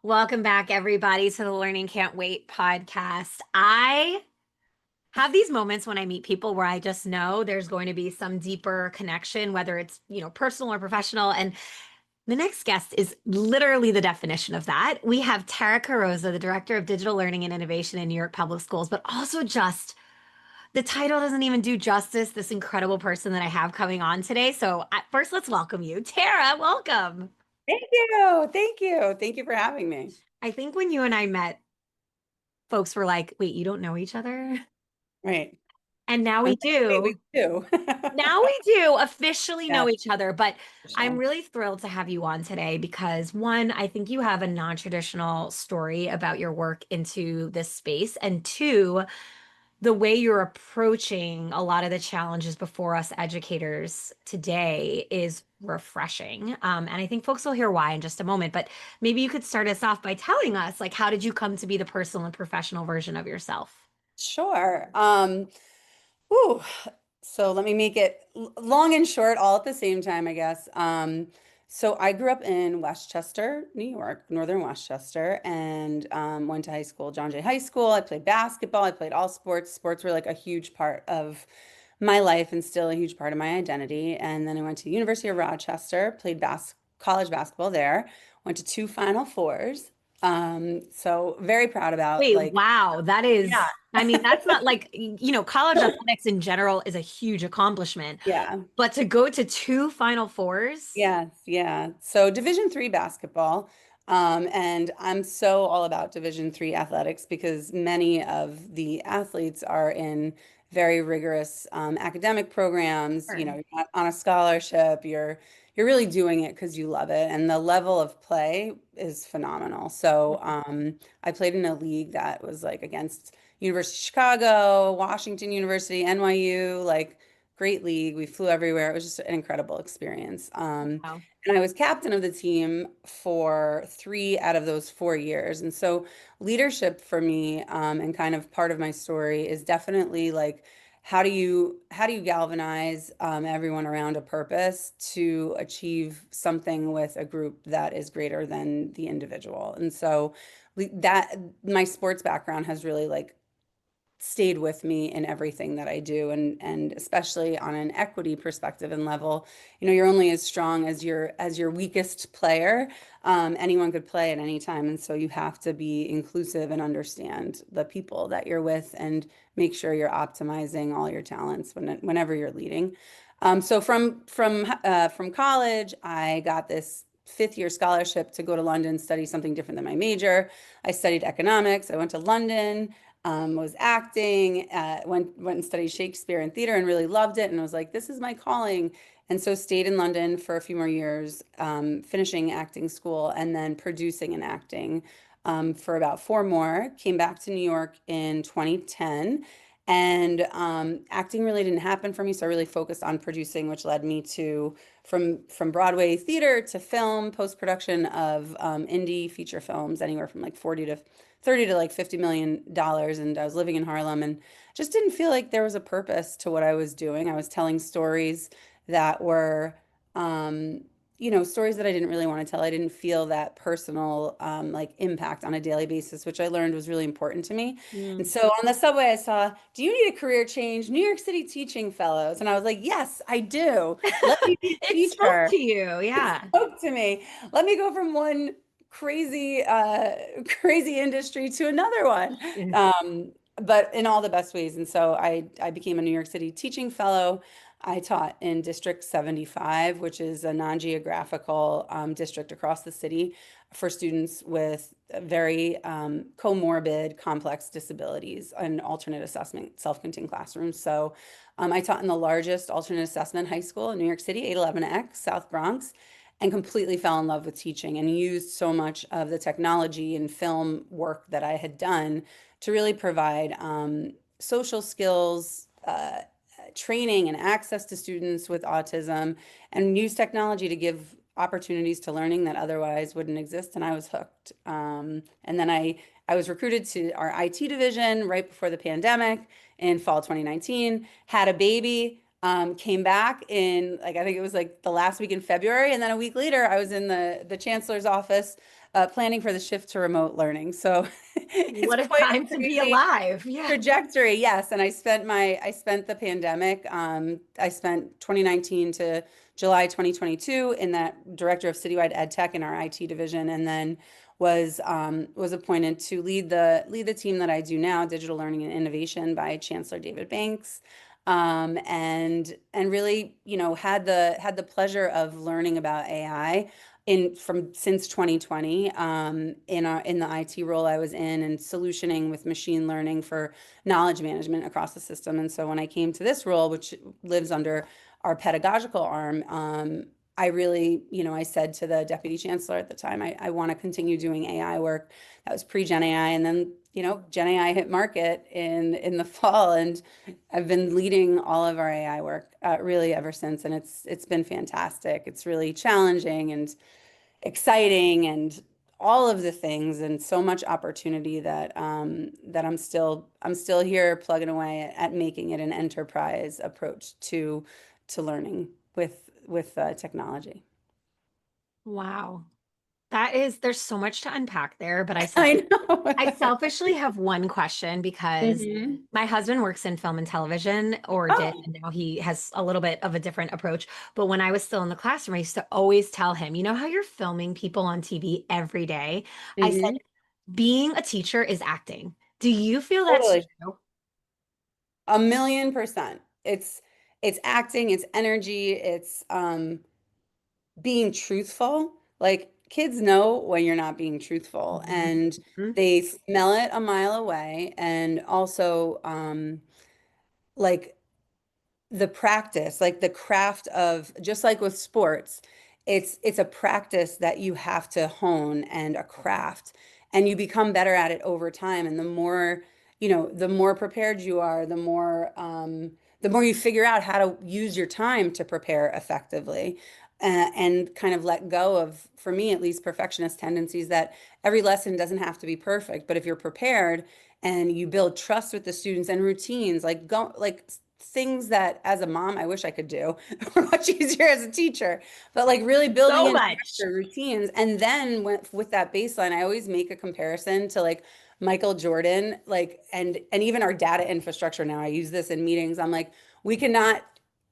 Welcome back, everybody, to the Learning Can't Wait podcast. I have these moments when I meet people where I just know there's going to be some deeper connection, whether it's, personal or professional. And the next guest is literally the definition of that. We have Tara Carrozza, the Director of Digital Learning and Innovation in New York Public Schools, but also just the title doesn't even do justice, this incredible person that I have coming on today. So, first, let's welcome you. Tara, welcome. Thank you. Thank you. Thank you for having me. I think when you and I met, folks were like, wait, you don't know each other? Right. And now I'm we like, wait, do. we do. Now we do officially Yeah, know each other. But for I'm sure. really thrilled to have you on today because one, I think you have a non-traditional story about your work into this space. And two, the way you're approaching a lot of the challenges before us educators today is refreshing. And I think folks will hear why in just a moment. But maybe you could start us off by telling us, like, how did you come to be the personal and professional version of yourself? Sure. Whew. So let me make it long and short all at the same time, I guess. So I grew up in Westchester, New York, Northern Westchester, and went to high school, John Jay High School. I played basketball. I played all sports. Sports were like a huge part of my life and still a huge part of my identity. And then I went to the University of Rochester, played college basketball there, went to two Final Fours. So very proud about Wait, like, wow. That yeah, is, I mean, that's not like, college athletics in general is a huge accomplishment, yeah. but to go to two Final Fours, Yes, yeah. So Division 3 basketball. And I'm so all about Division 3 athletics because many of the athletes are in very rigorous academic programs. You know, sure. you're not on a scholarship. You're really doing it because you love it, and the level of play is phenomenal. So I played in a league that was like against University of Chicago, Washington University, NYU, like great league. We flew everywhere. It was just an incredible experience. Wow. And I was captain of the team for 3 out of those 4 years. And so leadership for me, and kind of part of my story is definitely like how do you galvanize everyone around a purpose to achieve something with a group that is greater than the individual. And so that my sports background has really like stayed with me in everything that I do, and especially on an equity perspective and level, you're only as strong as your weakest player. Anyone could play at any time, and so you have to be inclusive and understand the people that you're with and make sure you're optimizing all your talents whenever you're leading. So from college, I got this fifth year scholarship to go to London, study something different than my major. I studied economics. I went to London, was acting, went and studied Shakespeare and theater and really loved it and was like, this is my calling. And so stayed in London for a few more years, finishing acting school and then producing and acting for about four more. Came back to New York in 2010. And acting really didn't happen for me, so I really focused on producing, which led me to from Broadway theater to film, post-production of indie feature films, anywhere from like 30 to like $50 million. And I was living in Harlem and just didn't feel like there was a purpose to what I was doing. I was telling stories that were, um, stories that I didn't really want to tell. I didn't feel that personal, like impact on a daily basis, which I learned was really important to me. And Mm. so on the subway, I saw, do you need a career change? New York City Teaching Fellows. And I was like, yes, I do. Let me be a It spoke teacher. to you. It Yeah. spoke to me. Let me go from one crazy industry to another one. Yeah. But in all the best ways. And so I became a New York City teaching fellow. I taught in District 75, which is a non-geographical district across the city for students with very comorbid, complex disabilities and alternate assessment, self-contained classrooms. So I taught in the largest alternate assessment high school in New York City, 811X, South Bronx, and completely fell in love with teaching and used so much of the technology and film work that I had done to really provide social skills, training, and access to students with autism, and use technology to give opportunities to learning that otherwise wouldn't exist. And I was hooked. And then I was recruited to our IT division right before the pandemic in fall 2019, had a baby. Came back in like I think it was like the last week in February, and then a week later I was in the chancellor's office planning for the shift to remote learning. So it's What a quite a time to be crazy alive. Yeah. trajectory, yes. And I spent the pandemic. I spent 2019 to July 2022 in that director of citywide ed tech in our IT division, and then was appointed to lead the team that I do now, digital learning and innovation by Chancellor David Banks. And really, had the pleasure of learning about AI in from since 2020 in the IT role I was in and solutioning with machine learning for knowledge management across the system. And so when I came to this role, which lives under our pedagogical arm, I really, I said to the deputy chancellor at the time, I want to continue doing AI work. That was pre-Gen AI. And then, Gen AI hit market in the fall, and I've been leading all of our AI work really ever since. And it's been fantastic. It's really challenging and exciting and all of the things and so much opportunity that I'm still here plugging away at making it an enterprise approach to learning with technology. Wow. There's so much to unpack there, but I know. I selfishly have one question because Mhm. my husband works in film and television, or did, Oh. and now he has a little bit of a different approach. But when I was still in the classroom, I used to always tell him, you know how you're filming people on TV every day? I said, Hmm. being a teacher is acting. Do you feel that's Totally. true? 1,000,000%. It's acting, it's energy, it's being truthful. Like kids know when you're not being truthful, and Mhm. they smell it a mile away. And also, like the practice, like the craft of just like with sports, it's a practice that you have to hone and a craft, and you become better at it over time. And the more prepared you are, the more you figure out how to use your time to prepare effectively. And kind of let go of, for me at least, perfectionist tendencies that every lesson doesn't have to be perfect, but if you're prepared and you build trust with the students and routines, like go like things that as a mom I wish I could do are much easier as a teacher, but like really building So in much. structure routines. And then with that baseline, I always make a comparison to like Michael Jordan, like and even our data infrastructure. Now I use this in meetings. I'm like, we cannot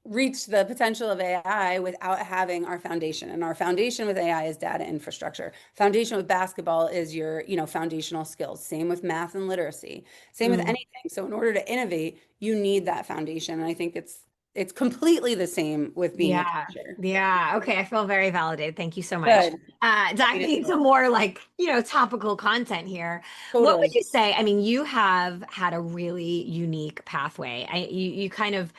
reach the potential of AI without having our foundation. And our foundation with AI is data infrastructure. Foundation with basketball is your, foundational skills. Same with math and literacy. Same with Mm. anything. So in order to innovate, you need that foundation. And I think it's completely the same with being a Yeah. teacher. Yeah. Okay. I feel very validated. Thank you so much. Good. Happy to Diving do into it. more like, topical content here. What would Totally. you say? I mean, you have had a really unique pathway. You kind of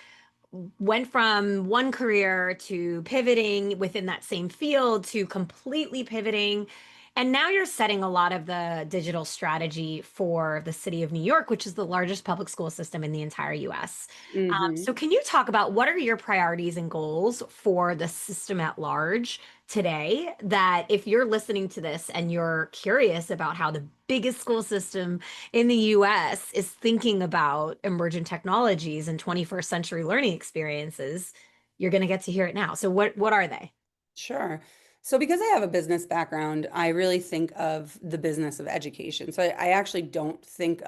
went from one career to pivoting within that same field to completely pivoting. And now you're setting a lot of the digital strategy for the city of New York, which is the largest public school system in the entire US. Hmm. So, can you talk about what are your priorities and goals for the system at large today? That if you're listening to this and you're curious about how the biggest school system in the US is thinking about emergent technologies and 21st century learning experiences, you're going to get to hear it now. So what are they? Sure. So because I have a business background, I really think of the business of education. So I actually uh, don't think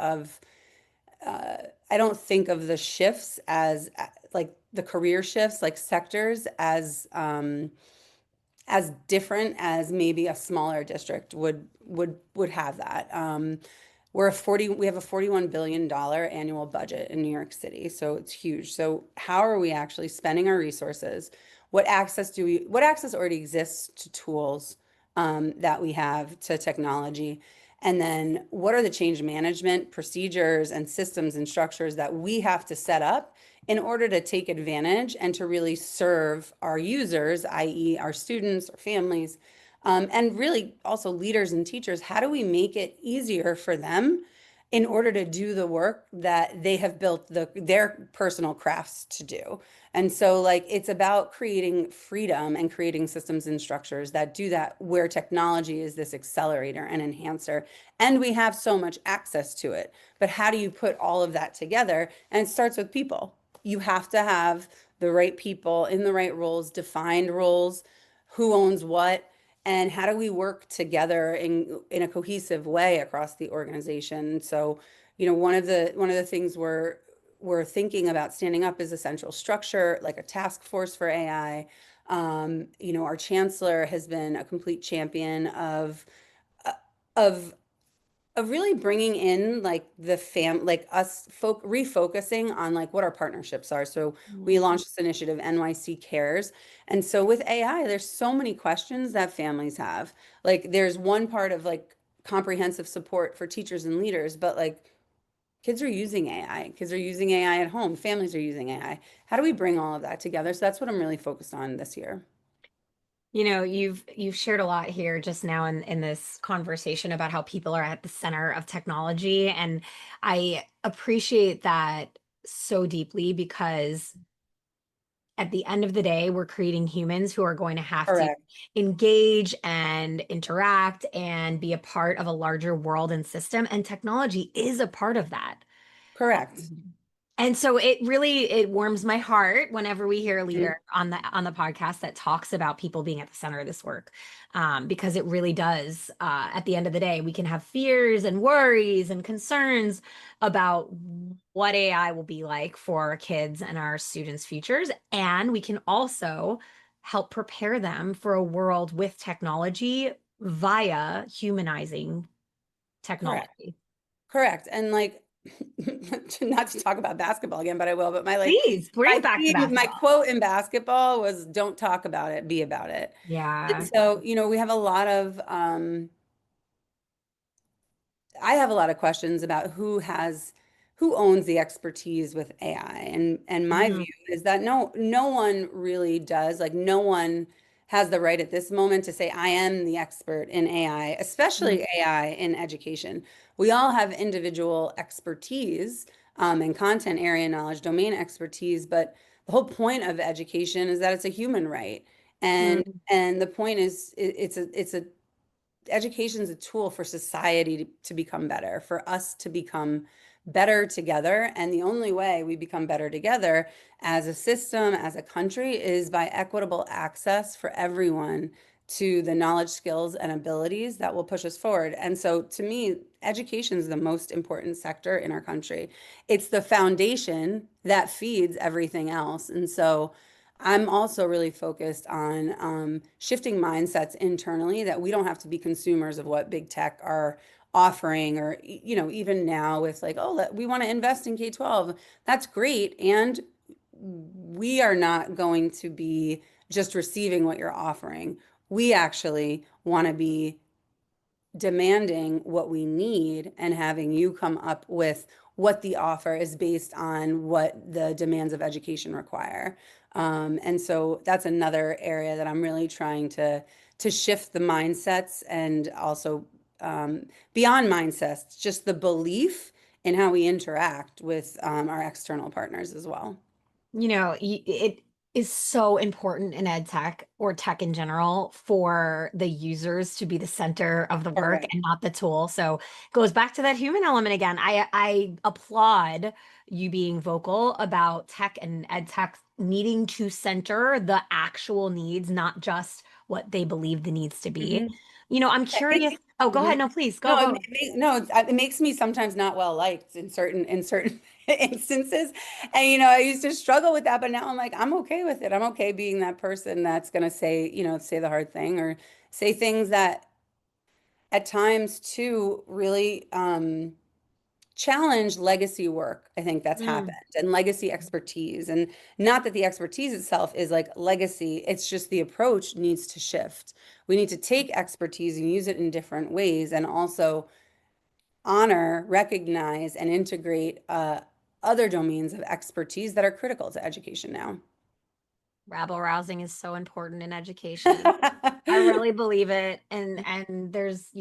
of the shifts as like the career shifts, like sectors as different as maybe a smaller district would have that. We have a $41 billion annual budget in New York City, so it's huge. So how are we actually spending our resources? What access already exists to tools that we have to technology? And then what are the change management procedures and systems and structures that we have to set up in order to take advantage and to really serve our users, i.e., our students or families, and really also leaders and teachers? How do we make it easier for them in order to do the work that they have built their personal crafts to do? And so, like, it's about creating freedom and creating systems and structures that do that, where technology is this accelerator and enhancer, and we have so much access to it. But how do you put all of that together? And it starts with people. You have to have the right people in the right roles, defined roles, who owns what, and how do we work together in a cohesive way across the organization. So, one of the things we're thinking about standing up is a central structure, like a task force for AI. Our chancellor has been a complete champion uh, of really bringing in like like us refocusing on like what our partnerships are. So we Mm. launched this initiative, NYC Cares. And so with AI, there's so many questions that families have. Like there's one part of like comprehensive support for teachers and leaders, but like kids are using AI. Kids are using AI at home. Families are using AI. How do we bring all of that together? So that's what I'm really focused on this year. You've shared a lot here just now in this conversation about how people are at the center of technology, and I appreciate that so deeply because at the end of the day, we're creating humans who are going to have to Correct. engage and interact and be a part of a larger world and system, and technology is a part of that. Correct. And so it warms my heart whenever we hear a Mhm. leader on the podcast that talks about people being at the center of this work, because it really does. At the end of the day, we can have fears and worries and concerns about what AI will be like for our kids and our students' futures, and we can also help prepare them for a world with technology via humanizing Correct. technology. Correct. And like, not to talk about basketball again, but I will. But Please bring my it back to my basketball. quote in basketball was, "Don't talk about it, be about it." And Yeah. so, we have a lot of I have a lot of questions about who owns the expertise with AI. And my view is that no one really does. Like no one has the right at this moment to say I am the expert in AI, Mhm. especially AI in education. We all have individual expertise and content area knowledge, domain expertise, but the whole point of education is that it's a human right. And Mm. and the point is it's a education is a tool for society to become better, for us to become better together. And the only way we become better together as a system, as a country, is by equitable access for everyone to the knowledge, skills, and abilities that will push us forward. And so to me, education is the most important sector in our country. It's the foundation that feeds everything else. And so I'm also really focused on shifting mindsets internally that we don't have to be consumers of what big tech are offering, or even now with like, oh, we want to invest in K-12. That's great, and we are not going to be just receiving what you're offering. We actually want to be demanding what we need and having you come up with what the offer is based on what the demands of education require. And so that's another area that I'm really trying to shift the mindsets, and also beyond mindsets, just the belief in how we interact with our external partners as well. It is so important in ed tech or tech in general for the users to be the center of the work Correct. and not the tool. So it goes back to that human element again. I applaud you being vocal about tech and ed tech needing to center the actual needs, not just what they believe the needs to be. Mhm. I'm It curious. makes Oh, go mhm. ahead. No, please go, No, go. it makes me sometimes not well liked in certain instances. And I used to struggle with that, but now I'm like, I'm okay with it. I'm okay being that person that's gonna say the hard thing, or say things that at times too really challenge legacy work. I think that's happened, Mm. and legacy expertise. And not that the expertise itself is like legacy, it's just the approach needs to shift. We need to take expertise and use it in different ways, and also honor, recognize, and integrate other domains of expertise that are critical to education now. Rabble rousing is so important in education. I really believe it. And there's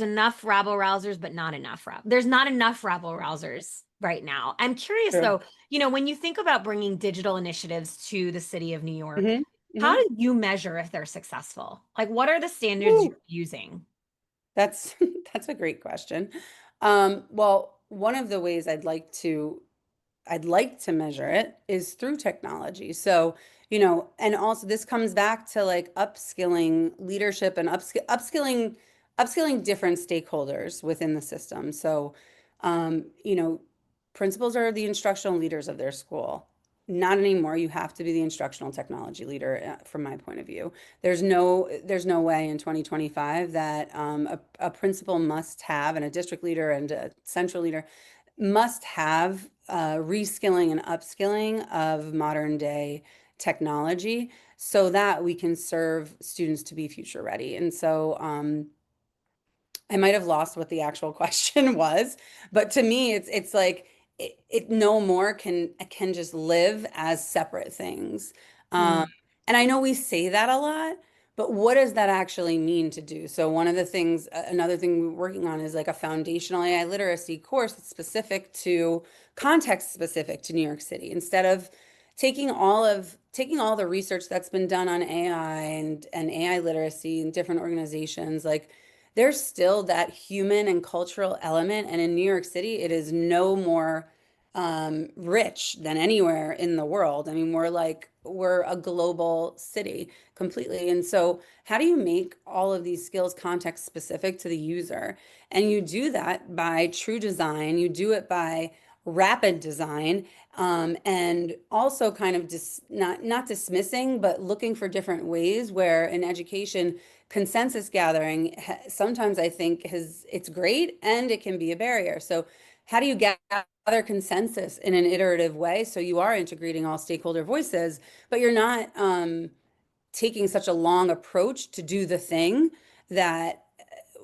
enough rabble rousers, but not enough there's not enough rabble rousers right now. I'm curious True. though, when you think about bringing digital initiatives to the city of New York, Hmm. how Hmm. do you measure if they're successful? Like what are the standards you're Woo. using? That's that's a great question. Well, one of the ways I'd like to measure it is through technology. So, and also this comes back to like upskilling leadership and upskilling different stakeholders within the system. So, principals are the instructional leaders of their school. Not anymore. You have to be the instructional technology leader, from my point of view. There's no way in 2025 that a principal must have, and a district leader and a central leader must have reskilling and upskilling of modern day technology so that we can serve students to be future ready. And so I might have lost what the actual question was, but to me, it's like it no more can just live as separate things. Um, Mm, and I know we say that a lot, but what does that actually mean to do? So one of the things, another thing we're working on is like a foundational AI literacy course that's specific to context specific to New York City. Instead of taking all the research that's been done on AI and AI literacy in different organizations, like there's still that human and cultural element. And in New York City, it is no more rich than anywhere in the world. I mean, we're a global city completely. And so, how do you make all of these skills context specific to the user? And you do that by true design, you do it by rapid design, and also kind of not dismissing, but looking for different ways where in education, consensus gathering sometimes I think it's great and it can be a barrier. So how do you gather consensus in an iterative way so you are integrating all stakeholder voices, but you're not taking such a long approach to do the thing that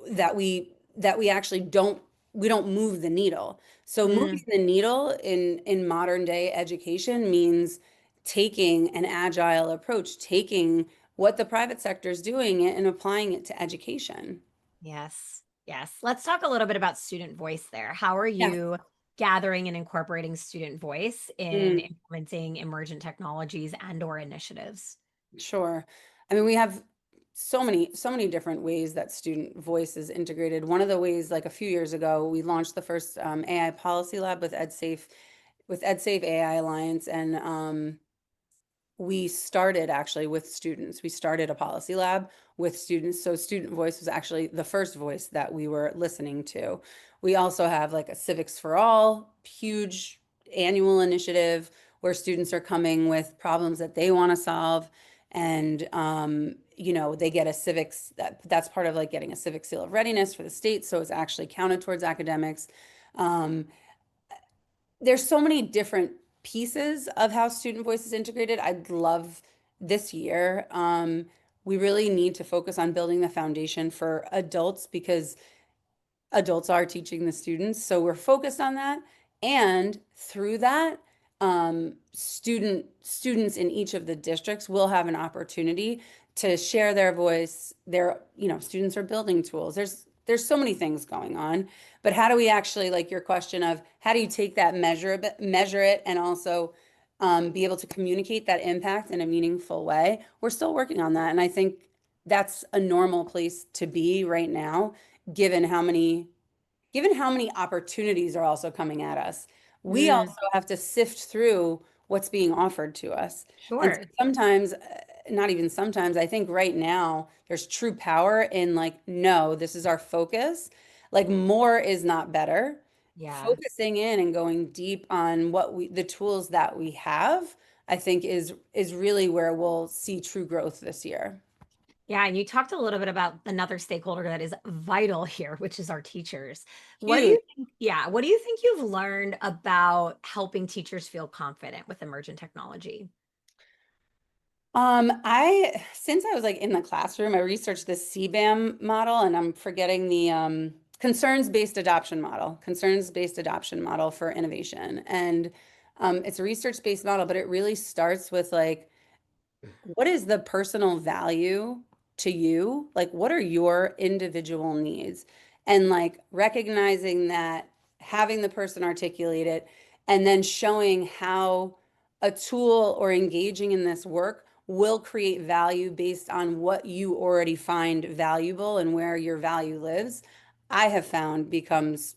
that we actually don't move the needle. So moving mm. the needle in modern day education means taking an agile approach, taking what the private sector is doing and applying it to education. Yes. Yes. Let's talk a little bit about student voice there. How are Yes. you gathering and incorporating student voice in Mm, implementing emergent technologies and or initiatives? sure. I mean, we have so many different ways that student voice is integrated. One of the ways, like a few years ago, we launched the first AI policy lab with EdSafe AI Alliance, and we started actually with students. We started a policy lab with students. So student voice was actually the first voice that we were listening to. We also have like a Civics for All, huge annual initiative where students are coming with problems that they want to solve. And they get a civics that's part of like getting a civic seal of readiness for the state. So it's actually counted towards academics. Um, there's so many different pieces of how student voice is integrated. I'd love this year. We really need to focus on building the foundation for adults because adults are teaching the students. So we're focused on that. And through that, students in each of the districts will have an opportunity to share their voice. Students are building tools. There's so many things going on, but how do we actually, like your question of how do you take that measure it, and also be able to communicate that impact in a meaningful way? We're still working on that, and I think that's a normal place to be right now, given how many given how many opportunities are also coming at us. We Mm, also have to sift through what's being offered to us. And so sure. sometimes, not even sometimes, I think right now there's true power in like, no, this is our focus. Like more is not better. Yeah. Focusing in and going deep on the tools that we have, I think is really where we'll see true growth this year. Yeah, and you talked a little bit about another stakeholder that is vital here, which is our teachers. What do Huge. you think? Yeah, what do you think you've learned about helping teachers feel confident with emergent technology? Since I was like in the classroom, I researched this CBAM model, and I'm forgetting the concerns-based adoption model for innovation. And it's a research-based model, but it really starts with like, what is the personal value to you? Like, what are your individual needs? And like recognizing that, having the person articulate it, and then showing how a tool or engaging in this work will create value based on what you already find valuable and where your value lives, I have found becomes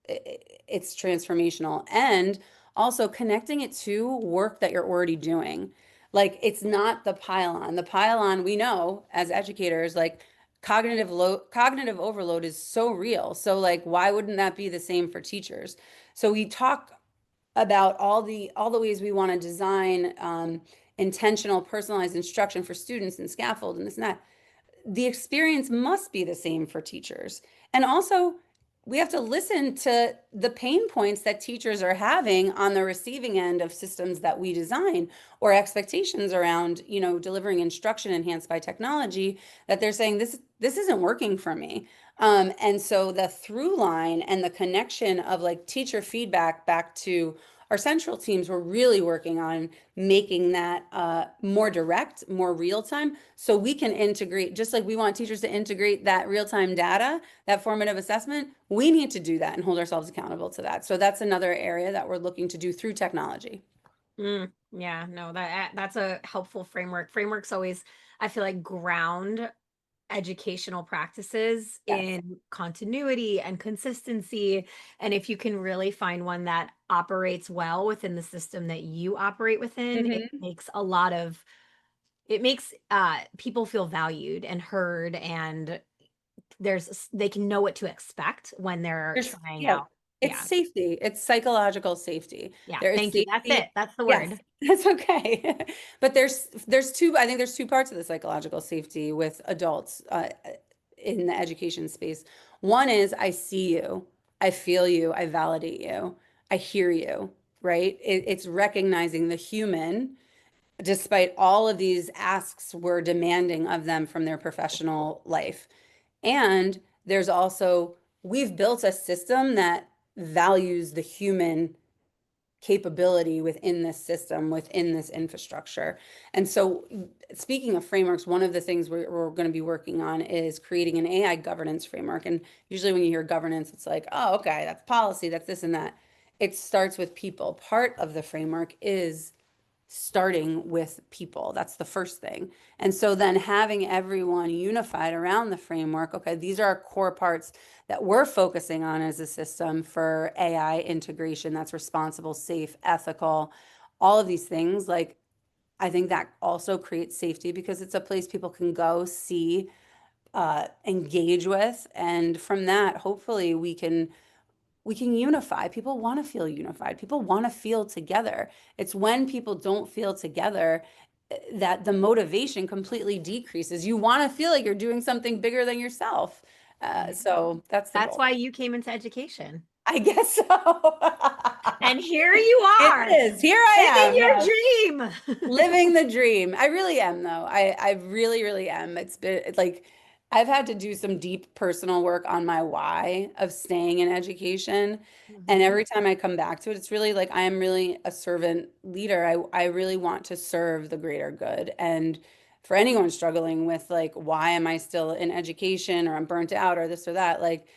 it's transformational. And also connecting it to work that you're already doing. Like it's not the pylon. The pylon, we know as educators, like cognitive overload is so real. So like why wouldn't that be the same for teachers? So we talk about all the ways we want to design intentional personalized instruction for students and scaffold and this and that. The experience must be the same for teachers. And also, we have to listen to the pain points that teachers are having on the receiving end of systems that we design or expectations around, delivering instruction enhanced by technology that they're saying this isn't working for me. And so the through line and the connection of like teacher feedback back to our central teams, we're really working on making that more direct, more real time, so we can integrate, just like we want teachers to integrate that real time data, that formative assessment, we need to do that and hold ourselves accountable to that. So that's another area that we're looking to do through technology. Yeah, no, that's a helpful framework. Frameworks always, I feel like, ground educational practices Yes. in continuity and consistency. And if you can really find one that operates well within the system that you operate within, Hmm. it makes people feel valued and heard, and they can know what to expect when they're trying Yeah, out. it's Yeah. safety. It's psychological safety. Yeah. There is Thank you. That's safety. it. That's the Yes, word. that's okay. But there's two, I think there's two parts of the psychological safety with adults in the education space. One is I see you, I feel you, I validate you, I hear you, right? It's recognizing the human despite all of these asks we're demanding of them from their professional life. And there's also, we've built a system that values the human capability within this system, within this infrastructure. And so, speaking of frameworks, one of the things we're going to be working on is creating an AI governance framework. And usually, when you hear governance, it's like, oh, okay, that's policy, that's this and that. It starts with people. Part of the framework is starting with people. That's the first thing. And so then having everyone unified around the framework, okay, these are our core parts that we're focusing on as a system for AI integration that's responsible, safe, ethical, all of these things. Like, I think that also creates safety because it's a place people can go, see, engage with. And from that, hopefully, we can unify. People want to feel unified. People want to feel together. It's when people don't feel together that the motivation completely decreases. You want to feel like you're doing something bigger than yourself. Yeah. So that's the That's goal. why you came into education. I guess so. And here you It are, is. Here I living am. Yes. your dream. Living the dream. I really am, though. I really, really am. It's like I've had to do some deep personal work on my why of staying in education. And Mhm. every time I come back to it, it's really like I am really a servant leader. I really want to serve the greater good. And for anyone struggling with like, why am I still in education or I'm burnt out or this or that, like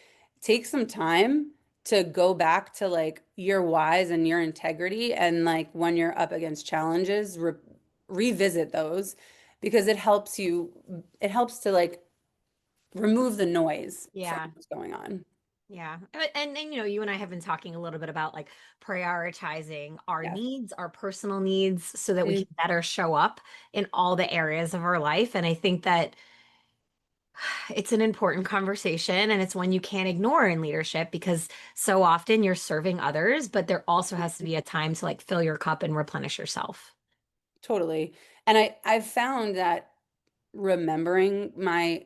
take some time to go back to like your whys and your integrity and like when you're up against challenges revisit those because it helps to like remove the noise from Yeah. what's going on. Yeah. And you and I have been talking a little bit about like prioritizing our Yes. needs, our personal needs, so that we Mm, can better show up in all the areas of our life. And I think that it's an important conversation, and it's one you can't ignore in leadership because so often you're serving others, but there also has to be a time to like fill your cup and replenish yourself. totally. And I've found that remembering my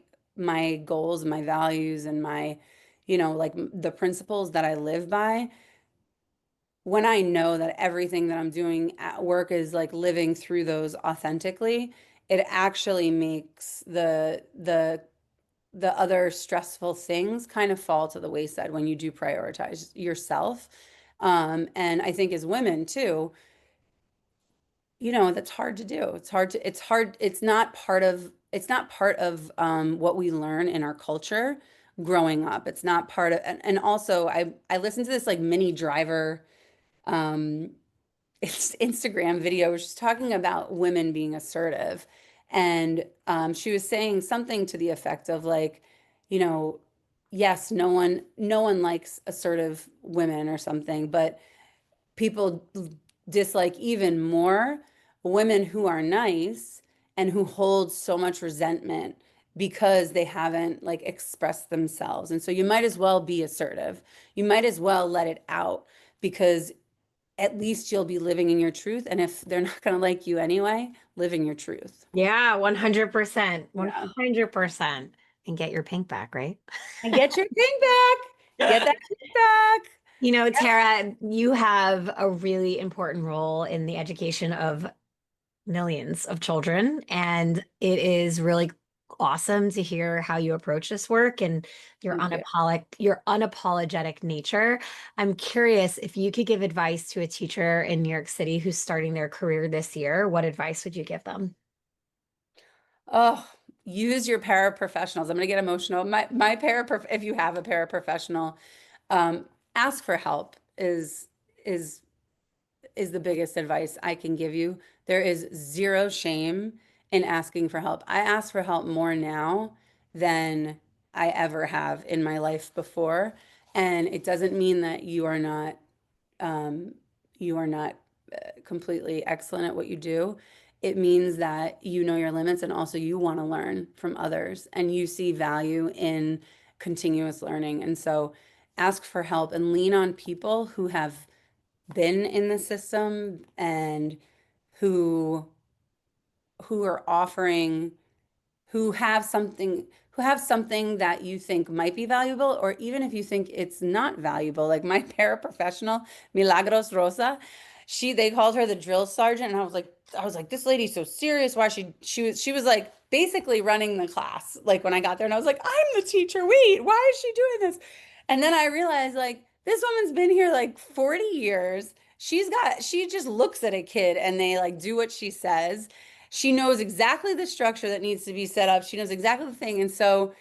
goals, my values and my like the principles that I live by, when I know that everything that I'm doing at work is like living through those authentically, it actually makes the other stressful things kind of fall to the wayside when you do prioritize yourself. And I think as women too, that's hard to do. It's not part of what we learn in our culture growing up. It's not part of, and also I listened to this like mini driver um it's Instagram video. She's talking about women being assertive. And she was saying something to the effect of like, you know, yes, no one likes assertive women or something, but people dislike even more women who are nice and who hold so much resentment because they haven't like expressed themselves. And so you might as well be assertive. You might as well let it out because at least you'll be living in your truth. And if they're not going to like you anyway, live in your truth. Yeah, 100%. Yeah. 100%. And get your pink back, right? And get your thing back. Get that thing back. You know, Tara, you have a really important role in the education of millions of children, and it is really awesome to hear how you approach this work and Thank you. your unapologetic nature. I'm curious if you could give advice to a teacher in New York City who's starting their career this year, what advice would you give them? Oh, use your paraprofessionals. I'm going to get emotional. My paraprof if you have a paraprofessional, um, ask for help is is the biggest advice I can give you. There is zero shame in asking for help. I ask for help more now than I ever have in my life before, and it doesn't mean that um, you are not completely excellent at what you do. It means that you know your limits and also you want to learn from others and you see value in continuous learning. And so ask for help and lean on people who have been in the system and who are offering who have something that you think might be valuable, or even if you think it's not valuable. Like my paraprofessional, Milagros Rosa, they called her the drill sergeant, and I was like, this lady's so serious. Why she was like basically running the class, like when I got there, and I was like, I'm the teacher. Wait, why is she doing this? And then I realized like this woman's been here like 40 years. She just looks at a kid and they like do what she says. She knows exactly the structure that needs to be set up. She knows exactly the thing. And so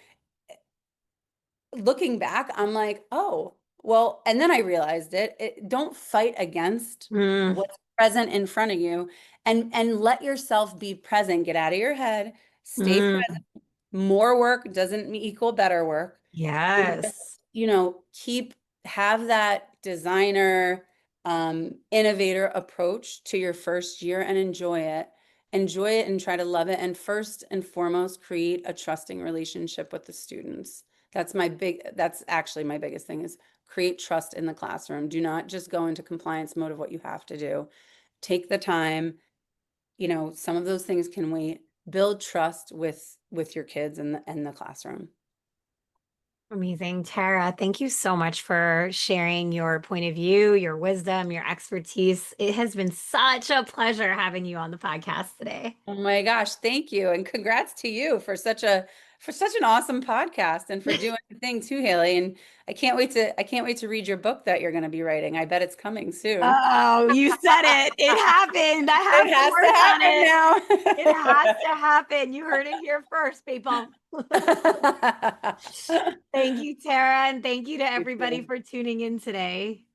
looking back, I'm like, oh, well, and then I realized don't fight against Mm, what's present in front of you and let yourself be present. Get out of your head, stay mm, present. More work doesn't equal better work. And just, yes. keep have that designer, innovator approach to your first year and enjoy it. Enjoy it and try to love it. And first and foremost, create a trusting relationship with the students. That's actually my biggest thing is create trust in the classroom. Do not just go into compliance mode of what you have to do. Take the time, some of those things can wait. Build trust with your kids and the classroom. Amazing. Tara, thank you so much for sharing your point of view, your wisdom, your expertise. It has been such a pleasure having you on the podcast today. Oh my gosh, thank you. And congrats to you for such an awesome podcast and for doing the thing too, Haley. And I can't wait to read your book that you're going to be writing. I bet it's coming soon. Oh, you said it. It happened. I have It to has work on it. to It has happen to happen. You heard it here first, people. now. Thank you, Tara, and thank you to You everybody too. for tuning in today.